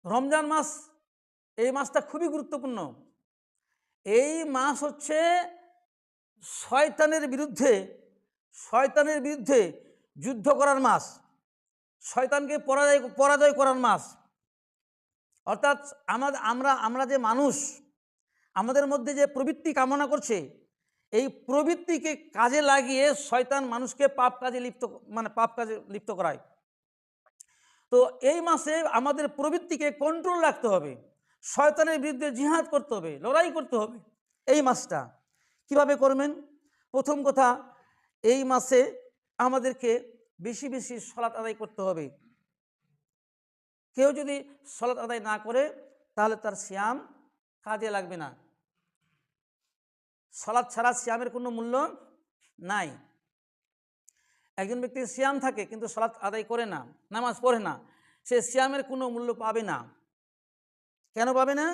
রমজান মাস, এই মাসটা খুবই গুরুত্বপূর্ণ। এই মাস হচ্ছে শয়তানের বিরুদ্ধে যুদ্ধ করার মাস, শয়তানকে পরাজয় করার মাস। অর্থাৎ আমরা যে মানুষ, আমাদের মধ্যে যে প্রবৃত্তি কামনা করছে, এই প্রবৃত্তিকে কাজে লাগিয়ে শয়তান মানুষকে পাপ কাজে লিপ্ত করায়। তো এই মাসে আমাদের প্রবৃত্তিকে কন্ট্রোল রাখতে হবে, শয়তানের বিরুদ্ধে জিহাদ করতে হবে, লড়াই করতে হবে। এই মাসটা কিভাবে করবেন? প্রথম কথা, এই মাসে আমাদেরকে বেশি বেশি সালাত আদায় করতে হবে। কেউ যদি সালাত আদায় না করে তাহলে তার সিয়াম কাজে লাগবে না। সালাত ছাড়া সিয়ামের কোনো মূল্য নাই। একজন ব্যক্তির সিয়াম থাকে কিন্তু সালাত আদায় করে না, নামাজ পড়ে না, সে সিয়ামের কোনো মূল্য পাবে না। কেন পাবে না?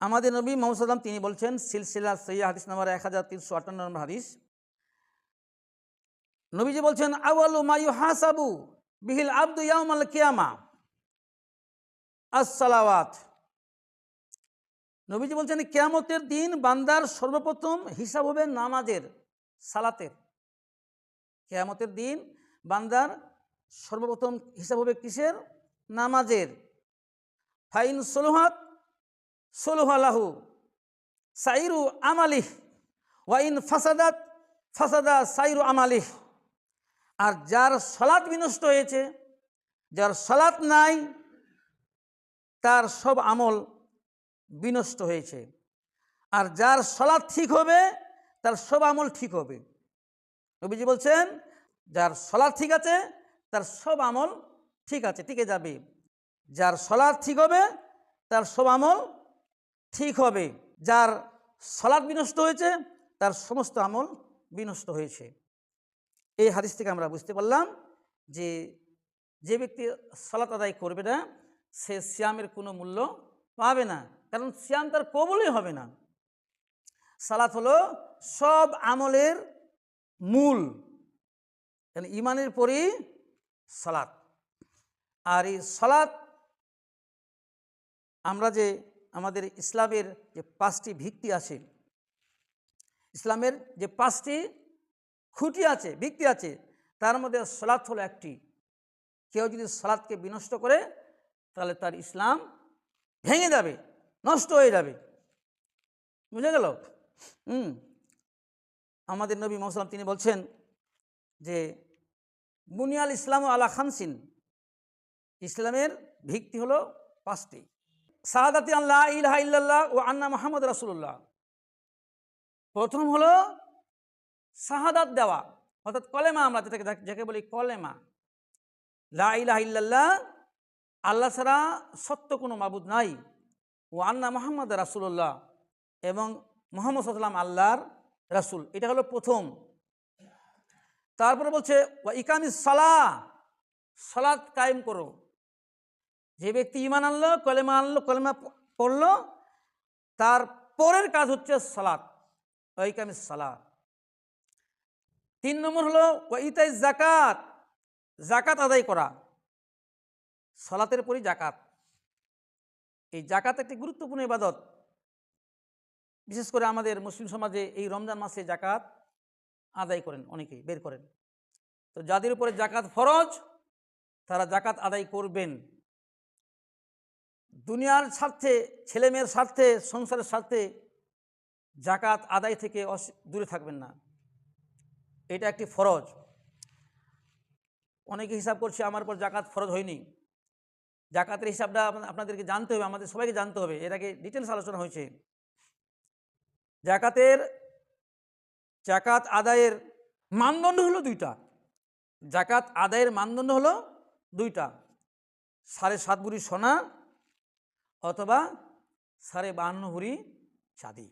আমাদের নবী মুহাম্মদ সাল্লাল্লাহু আলাইহি ওয়াসাল্লাম তিনি বলছেন, সিলসিলা সহিহ হাদিস নম্বর 1358 নম্বর হাদিস, নবীজি বলছেন, আউয়ালু মা ইউহাসাবু বিহিল আবদু ইয়াউমাল কিয়ামা আস-সালাওয়াত। নবীজি বলছেন, কিয়ামতের দিন বান্দার সর্বপ্রথম হিসাব হবে নামাজের, সালাতের। কিয়ামতের দিন বান্দার সর্বপ্রথম হিসাব হবে কিসের? নামাজের। ফাইন সলুহাত সলুহা লাহু সাইরু আমালিহ ওয়াইন ফাসাদাত ফাসাদা সাইরু আমালিহ। আর যার সালাত বিনষ্ট হয়েছে, যার সালাত নাই, তার সব আমল বিনষ্ট হয়েছে। আর যার সালাত ঠিক হবে, তার সব আমল ঠিক হবে। নবীজি বলছেন, যার সালাত ঠিক আছে তার সব আমল ঠিক আছে, টিকে যাবে। যার সালাত ঠিক হবে তার সব আমল ঠিক হবে। যার সালাত বিনষ্ট হয়েছে তার সমস্ত আমল বিনষ্ট হয়েছে। এই হাদিস থেকে আমরা বুঝতে পারলাম যে যে ব্যক্তি সালাত আদায় করবে না, সে সিয়ামের কোনো মূল্য পাবে না, কারণ সিয়াম তার কবুলই হবে না। সালাত হলো সব আমলের মূল, কারণ ইমানের পরই সালাত। আর এই সালাত আমরা যে আমাদের ইসলামের যে 5টি ভিত্তি আছে, ইসলামের যে 5টি খুঁটি আছে, ভিত্তি আছে, তার মধ্যে সালাত হলো একটি। কেউ যদি সালাতকে বিনষ্ট করে তাহলে তার ইসলাম ভেঙে যাবে, নষ্ট হয়ে যাবে। বুঝে গেল? আমাদের নবী মুহাম্মদ সাল্লাল্লাহু আলাইহি ওয়াসাল্লাম তিনি বলছেন যে বুনিয়াল ইসলামু আলা খামসিন, ইসলামের ভিত্তি হলো 5টি। শাহাদাতি আল্লা ইলাহা ইল্লাল্লাহ ও আন্না মুহাম্মদ রাসূলুল্লাহ। প্রথম হলো শাহাদাত দেওয়া, অর্থাৎ কলেমা, আমরা যাকে বলি কলেমা, লা ইলাহা ইল্লাল্লাহ, আল্লাহ ছাড়া সত্য কোনো মাবুদ নাই, ও আন্না মুহাম্মদ রাসূলুল্লাহ, এবং মুহাম্মদ সাল্লাল্লাহু আলাইহি ওয়াসাল্লাম আল্লাহর রাসূল। এটা হলো প্রথম। তারপরে বলছে ওয়া ইকামিস সালাহ, সালাত কায়েম করো। যে ব্যক্তি ঈমান আনলো, কলেমা পড়লো, তার পরের কাজ হচ্ছে সালাত, ওয়া ইকামিস সালাহ। 3 নম্বর হলো ওয়া ইতাইজ যাকাত, যাকাত আদায় করা। সালাতের পরই যাকাত। এই যাকাত একটি গুরুত্বপূর্ণ ইবাদত। বিশেষ করে আমাদের মুসলিম সমাজে এই রমজান মাসে যাকাত আদায় করেন, অনেকেই বের করেন। তো যাদের উপরে যাকাত ফরজ, তারা যাকাত আদায় করবেন। দুনিয়ার স্বার্থে, ছেলেমেয়ের স্বার্থে, সংসারের স্বার্থে যাকাত আদায় থেকে দূরে থাকবেন না, এটা একটি ফরজ। অনেকে হিসাব করছে আমার উপর যাকাত ফরজ হয়নি। যাকাতের হিসাবটা আপনাদেরকে জানতে হবে, আমাদের সবাইকে জানতে হবে। এর আগে ডিটেলস আলোচনা হয়েছে। যাকাত আদায়ের মানদণ্ড হলো 2টা। যাকাত আদায়ের মানদণ্ড হলো 2টা, 7.5 ভরি সোনা অথবা 52.5 ভরি চাঁদি।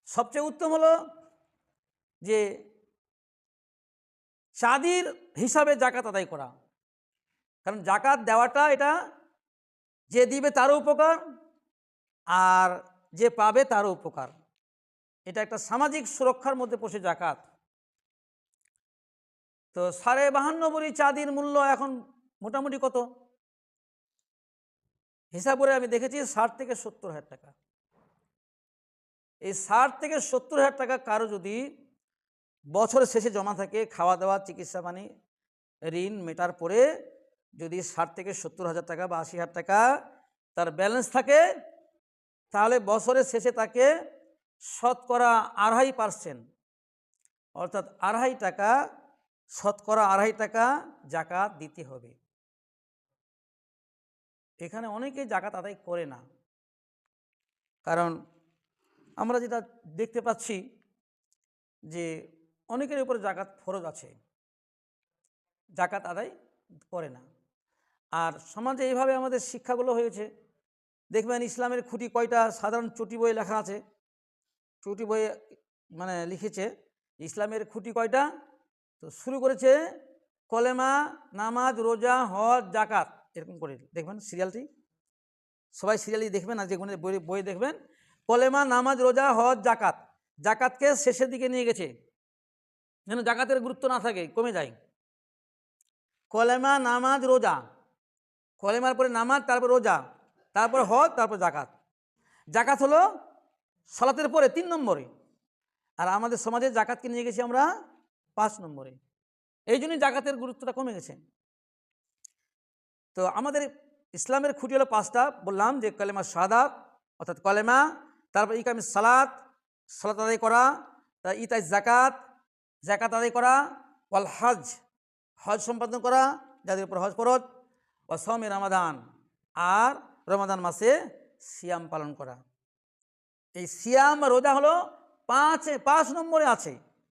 সবচেয়ে উত্তম হলো যে চাঁদির হিসাবে যাকাত আদায় করা, কারণ যাকাত দেওয়াটা এটা যে দিবে তারও উপকার, আর যে পাবে তারও উপকার। এটা একটা সামাজিক সুরক্ষার মধ্যে পড়ে যাকাত। তো 52.5 ভরি চাঁদির মূল্য এখন মোটামুটি কত হিসাব করে আমি দেখেছি 60 থেকে 70,000 টাকা। এই 60 থেকে 70,000 টাকা কারো যদি বছরের শেষে জমা থাকে, খাওয়া দাওয়া চিকিৎসা পানি ঋণ মেটার পরে যদি 60 থেকে 70,000 টাকা বা 80,000 টাকা তার ব্যালেন্স থাকে, তাহলে বছরের শেষে তাকে শতকরা 2.5%, অর্থাৎ 2.5 টাকা, শতকরা 2.5 টাকা জাকাত দিতে হবে। এখানে অনেকেই জাকাত আদায় করে না, কারণ আমরা যেটা দেখতে পাচ্ছি যে অনেকের উপরে জাকাত ফরজ আছে, জাকাত আদায় করে না। আর সমাজে এইভাবে আমাদের শিক্ষাগুলো হয়েছে, দেখবেন ইসলামের খুঁটি কয়টা সাধারণ চটি বই লেখা আছে, চটি বইয়ে মানে লিখেছে ইসলামের খুঁটি কয়টা, তো শুরু করেছে কলেমা, নামাজ, রোজা, হজ, জাকাত, এরকম করে দেখবেন সিরিয়ালটি, সবাই সিরিয়ালই দেখবেন আর যে কোনো বই দেখবেন কলেমা, নামাজ, রোজা, হজ, জাকাত। জাকাতকে শেষের দিকে নিয়ে গেছে যেন জাকাতের গুরুত্ব না থাকে, কমে যায়। কলেমা, নামাজ, রোজা, কলেমার পরে নামাজ, তারপর রোজা, তারপর হজ, তারপর জাকাত। জাকাত হলো সালাতের পরে 3 নম্বরে, আর আমাদের সমাজে জাকাতকে নিয়ে গেছি আমরা 5 নম্বরে। এই জন্যই জাকাতের গুরুত্বটা কমে গেছে। তো আমাদের ইসলামের খুঁটি হলো 5টা, বললাম যে কলেমা শাহাদাত অর্থাৎ কলেমা, তারপর ইকামিস সালাত, সালাত আদায় করা, ইতাই জাকাত, জাকাত আদায় করা, ওয়াল হজ, হজ সম্পাদন করা যাদের উপর হজ ফরজ, ও সওমে রমাদান, আর রমাদান মাসে সিয়াম পালন করা। এই সিয়াম রোজা হলো 5 নম্বরে আছে।